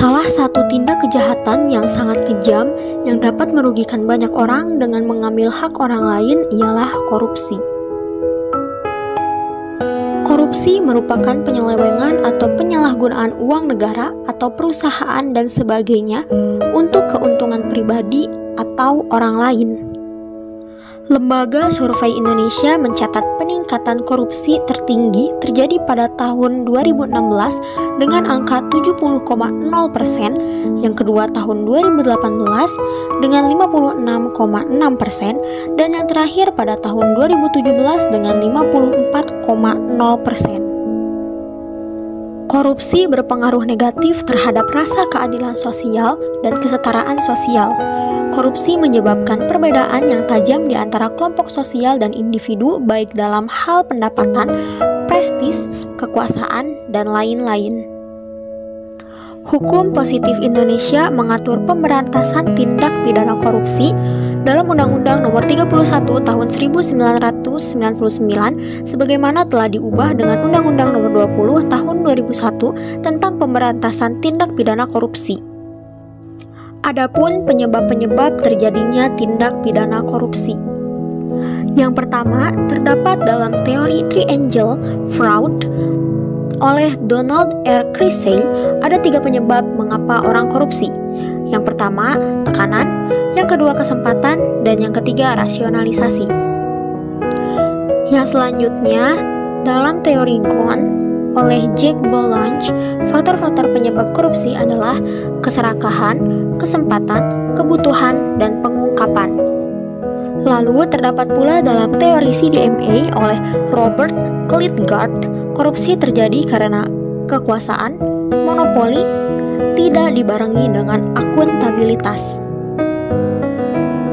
Salah satu tindak kejahatan yang sangat kejam yang dapat merugikan banyak orang dengan mengambil hak orang lain ialah korupsi. Korupsi merupakan penyelewengan atau penyalahgunaan uang negara atau perusahaan dan sebagainya untuk keuntungan pribadi atau orang lain. Lembaga Survei Indonesia mencatat peningkatan korupsi tertinggi terjadi pada tahun 2016 dengan angka 70,0%, yang kedua tahun 2018 dengan 56,6%, dan yang terakhir pada tahun 2017 dengan 54,0%. Korupsi berpengaruh negatif terhadap rasa keadilan sosial dan kesetaraan sosial. Korupsi menyebabkan perbedaan yang tajam di antara kelompok sosial dan individu, baik dalam hal pendapatan, prestis, kekuasaan, dan lain-lain. Hukum positif Indonesia mengatur pemberantasan tindak pidana korupsi dalam Undang-Undang Nomor 31 Tahun 1999 sebagaimana telah diubah dengan Undang-Undang Nomor 20 Tahun 2001 tentang pemberantasan tindak pidana korupsi. Adapun penyebab-penyebab terjadinya tindak pidana korupsi. Yang pertama, terdapat dalam teori Triangle Fraud oleh Donald R. Cressey, ada 3 penyebab mengapa orang korupsi. Yang pertama, tekanan, yang kedua kesempatan, dan yang ketiga rasionalisasi. Yang selanjutnya, dalam teori Ghosn oleh Jack Bolange, faktor-faktor penyebab korupsi adalah keserakahan, kesempatan, kebutuhan, dan pengungkapan. Lalu terdapat pula dalam teori CDMA oleh Robert Klitgaard, korupsi terjadi karena kekuasaan, monopoli, tidak dibarengi dengan akuntabilitas.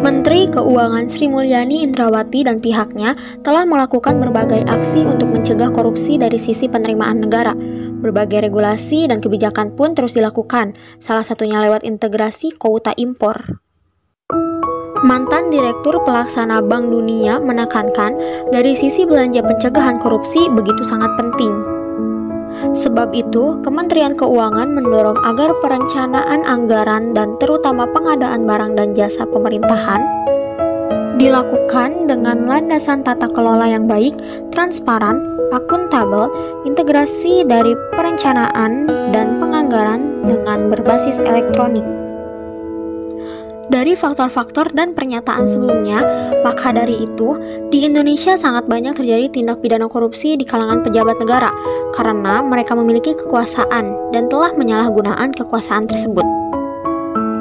Menteri Keuangan Sri Mulyani Indrawati dan pihaknya telah melakukan berbagai aksi untuk mencegah korupsi dari sisi penerimaan negara. Berbagai regulasi dan kebijakan pun terus dilakukan, salah satunya lewat integrasi kuota impor. Mantan Direktur Pelaksana Bank Dunia menekankan dari sisi belanja pencegahan korupsi begitu sangat penting. Sebab itu, Kementerian Keuangan mendorong agar perencanaan anggaran dan terutama pengadaan barang dan jasa pemerintahan dilakukan dengan landasan tata kelola yang baik, transparan, akuntabel, integrasi dari perencanaan dan penganggaran dengan berbasis elektronik. Dari faktor-faktor dan pernyataan sebelumnya, maka dari itu, di Indonesia sangat banyak terjadi tindak pidana korupsi di kalangan pejabat negara karena mereka memiliki kekuasaan dan telah menyalahgunakan kekuasaan tersebut.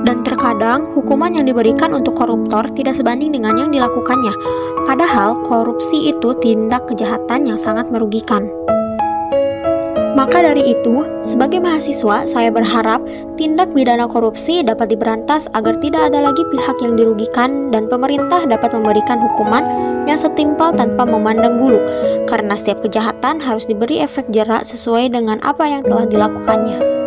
Dan terkadang, hukuman yang diberikan untuk koruptor tidak sebanding dengan yang dilakukannya, padahal korupsi itu tindak kejahatan yang sangat merugikan. Maka dari itu, sebagai mahasiswa, saya berharap tindak pidana korupsi dapat diberantas agar tidak ada lagi pihak yang dirugikan dan pemerintah dapat memberikan hukuman yang setimpal tanpa memandang bulu, karena setiap kejahatan harus diberi efek jera sesuai dengan apa yang telah dilakukannya.